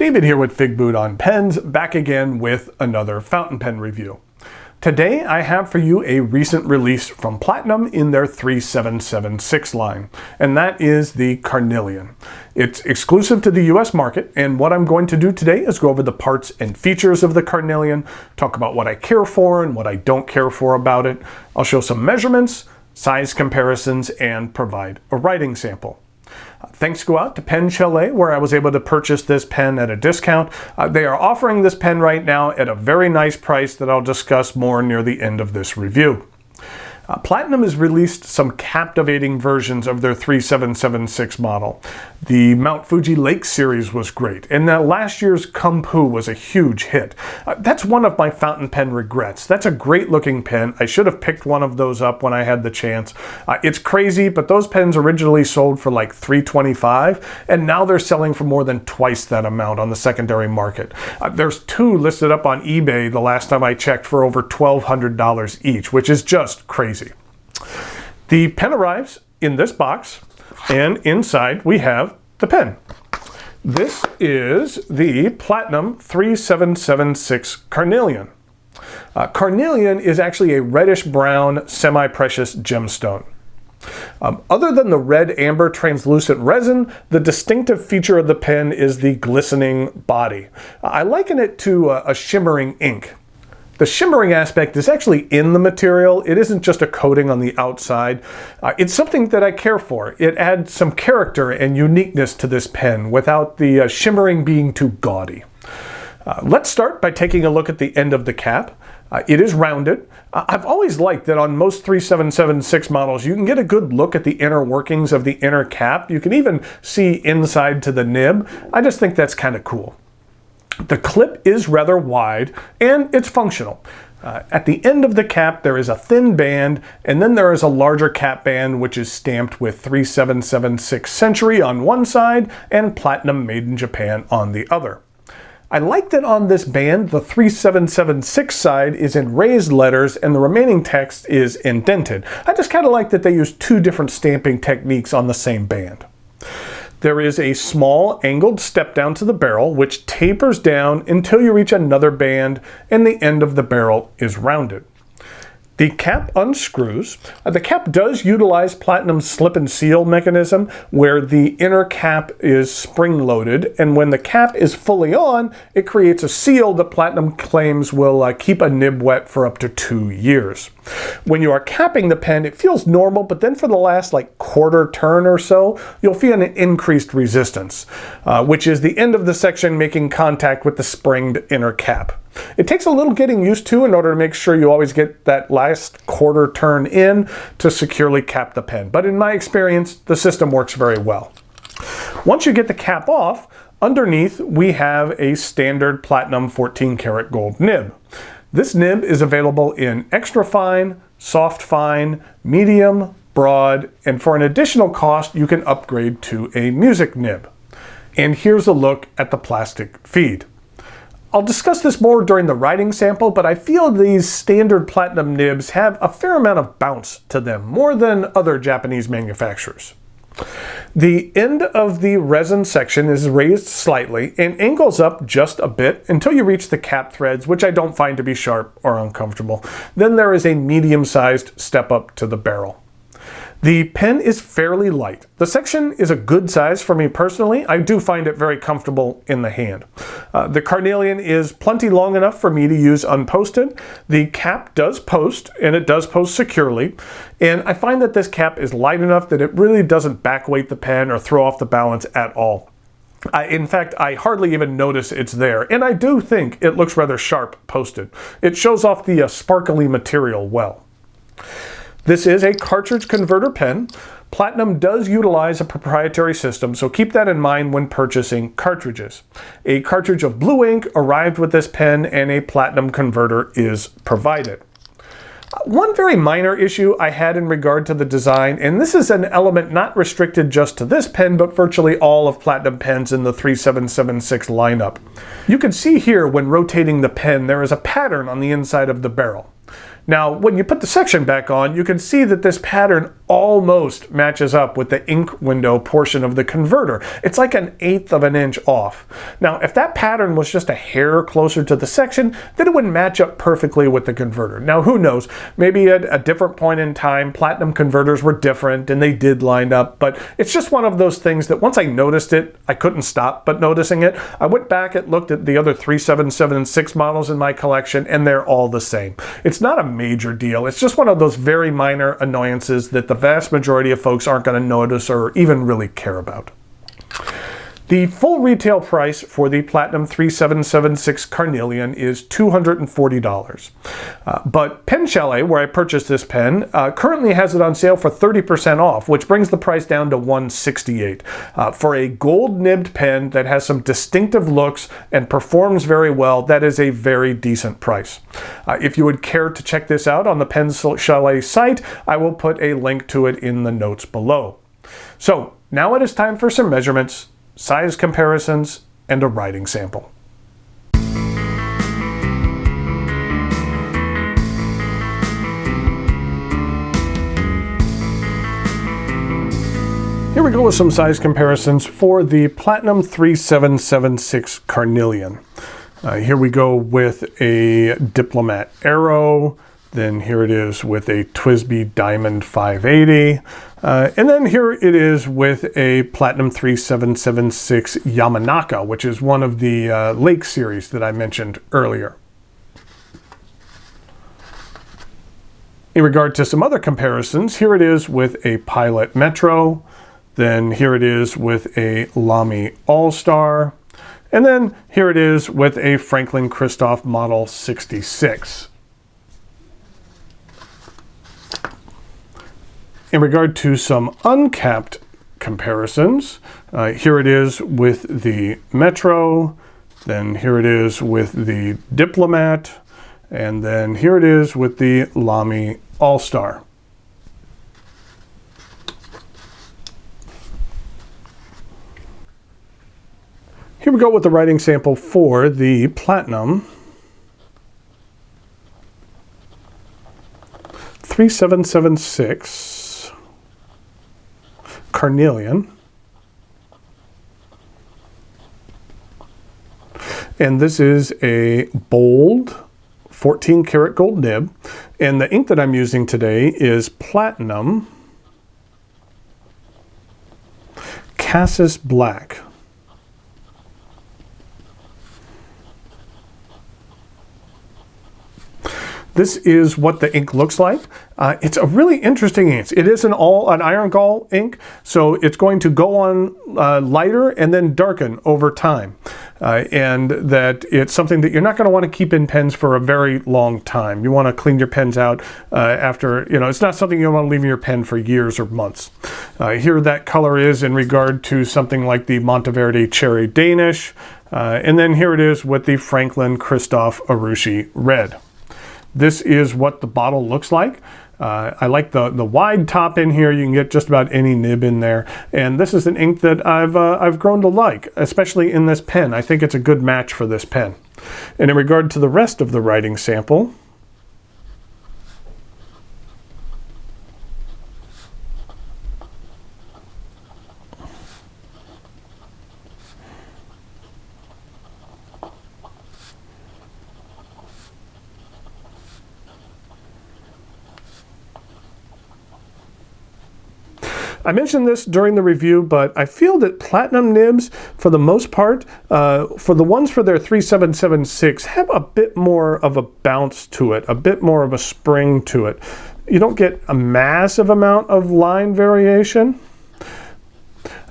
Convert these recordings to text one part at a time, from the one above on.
David here with Figboot on Pens, back again with another fountain pen review. Today I have for you a recent release from Platinum in their 3776 line, and that is the Carnelian. It's exclusive to the US market, and what I'm going to do today is go over the parts and features of the Carnelian, talk about what I care for and what I don't care for about it. I'll show some measurements, size comparisons, and provide a writing sample. Thanks go out to Pen Chalet, where I was able to purchase this pen at a discount. They are offering this pen right now at a very nice price that I'll discuss more near the end of this review. Platinum has released some captivating versions of their 3776 model. The Mount Fuji Lake series was great, and last year's Kung Fu was a huge hit. That's one of my fountain pen regrets. That's a great looking pen. I should have picked one of those up when I had the chance. It's crazy, but those pens originally sold for like $325, and now they're selling for more than twice that amount on the secondary market. There's two listed up on eBay the last time I checked for over $1,200 each, which is just crazy. The pen arrives in this box, and inside we have the pen. This is the Platinum 3776 Carnelian. Carnelian is actually a reddish-brown semi-precious gemstone. Other than the red amber translucent resin, the distinctive feature of the pen is the glistening body. I liken it to a shimmering ink. The shimmering aspect is actually in the material. It isn't just a coating on the outside. It's something that I care for. It adds some character and uniqueness to this pen without the shimmering being too gaudy. Let's start by taking a look at the end of the cap. It is rounded. I've always liked that on most 3776 models, you can get a good look at the inner workings of the inner cap. You can even see inside to the nib. I just think that's kind of cool. The clip is rather wide, and it's functional. At the end of the cap, there is a thin band, and then there is a larger cap band which is stamped with 3776 Century on one side and Platinum Made in Japan on the other. I like that on this band, the 3776 side is in raised letters and the remaining text is indented. I just kind of like that they use two different stamping techniques on the same band. There is a small angled step down to the barrel which tapers down until you reach another band and the end of the barrel is rounded. The cap unscrews. The cap does utilize Platinum's slip and seal mechanism where the inner cap is spring-loaded, and when the cap is fully on, it creates a seal that Platinum claims will keep a nib wet for up to 2 years. When you are capping the pen, it feels normal, but then for the last quarter turn or so, you'll feel an increased resistance, which is the end of the section making contact with the springed inner cap. It takes a little getting used to in order to make sure you always get that last quarter turn in to securely cap the pen. But in my experience, the system works very well. Once you get the cap off, underneath we have a standard Platinum 14 karat gold nib. This nib is available in extra fine, soft fine, medium, broad, and for an additional cost, you can upgrade to a music nib. And here's a look at the plastic feed. I'll discuss this more during the writing sample, but I feel these standard Platinum nibs have a fair amount of bounce to them, more than other Japanese manufacturers. The end of the resin section is raised slightly and angles up just a bit until you reach the cap threads, which I don't find to be sharp or uncomfortable. Then there is a medium-sized step up to the barrel. The pen is fairly light. The section is a good size for me personally. I do find it very comfortable in the hand. The Carnelian is plenty long enough for me to use unposted. The cap does post, and it does post securely. And I find that this cap is light enough that it really doesn't backweight the pen or throw off the balance at all. In fact, I hardly even notice it's there, and I do think it looks rather sharp posted. It shows off the sparkly material well. This is a cartridge converter pen. Platinum does utilize a proprietary system, so keep that in mind when purchasing cartridges. A cartridge of blue ink arrived with this pen and a Platinum converter is provided. One very minor issue I had in regard to the design, and this is an element not restricted just to this pen, but virtually all of Platinum pens in the 3776 lineup. You can see here when rotating the pen there is a pattern on the inside of the barrel. Now, when you put the section back on, you can see that this pattern almost matches up with the ink window portion of the converter. It's like 1/8 of an inch off. Now, if that pattern was just a hair closer to the section, then it would match up perfectly with the converter. Now, who knows? Maybe at a different point in time, platinum converters were different and they did line up, but it's just one of those things that once I noticed it, I couldn't stop but noticing it. I went back and looked at the other 3776 models in my collection, and they're all the same. It's not a major deal. It's just one of those very minor annoyances that the vast majority of folks aren't going to notice or even really care about. The full retail price for the Platinum 3776 Carnelian is $240. But Pen Chalet, where I purchased this pen, currently has it on sale for 30% off, which brings the price down to $168. For a gold nibbed pen that has some distinctive looks and performs very well, that is a very decent price. If you would care to check this out on the Pen Chalet site, I will put a link to it in the notes below. So now it is time for some measurements, size comparisons, and a writing sample. Here we go with some size comparisons for the Platinum 3776 Carnelian. Here we go with a Diplomat Aero. Then here it is with a TWSBI Diamond 580. And then here it is with a Platinum 3776 Yamanaka, which is one of the Lake series that I mentioned earlier. In regard to some other comparisons, here it is with a Pilot Metro. Then here it is with a Lamy All-Star. And then here it is with a Franklin Christoph Model 66. In regard to some uncapped comparisons, here it is with the Metro, then here it is with the Diplomat, and then here it is with the Lamy All-Star. Here we go with the writing sample for the Platinum 3776 Carnelian, and this is a bold 14 karat gold nib, and the ink that I'm using today is Platinum Cassis Black. This is what the ink looks like. It's a really interesting ink. It is an iron gall ink, so it's going to go on lighter and then darken over time. And that it's something that you're not going to want to keep in pens for a very long time. You want to clean your pens out after, it's not something you want to leave in your pen for years or months. Here that color is in regard to something like the Monteverde Cherry Danish. And then here it is with the Franklin Christoph Arushi Red. This is what the bottle looks like. I like the wide top in here. You can get just about any nib in there. And this is an ink that I've grown to like, especially in this pen. I think it's a good match for this pen. And in regard to the rest of the writing sample, I mentioned this during the review, but I feel that platinum nibs, for the most part, for the ones for their 3776, have a bit more of a bounce to it, a bit more of a spring to it. You don't get a massive amount of line variation,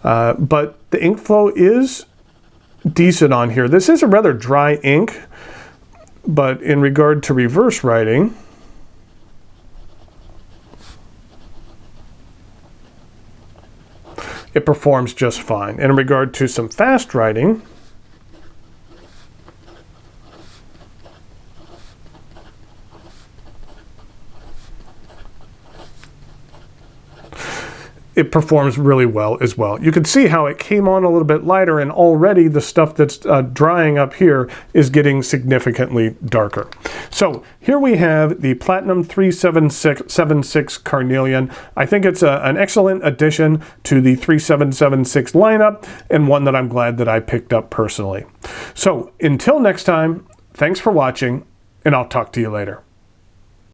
but the ink flow is decent on here. This is a rather dry ink, but in regard to reverse writing, it performs just fine. And in regard to some fast writing, it performs really well as well. You can see how it came on a little bit lighter, and already the stuff that's drying up here is getting significantly darker. So here we have the Platinum 3776 Carnelian. I think it's an excellent addition to the 3776 lineup, and one that I'm glad that I picked up personally. So until next time, thanks for watching, and I'll talk to you later.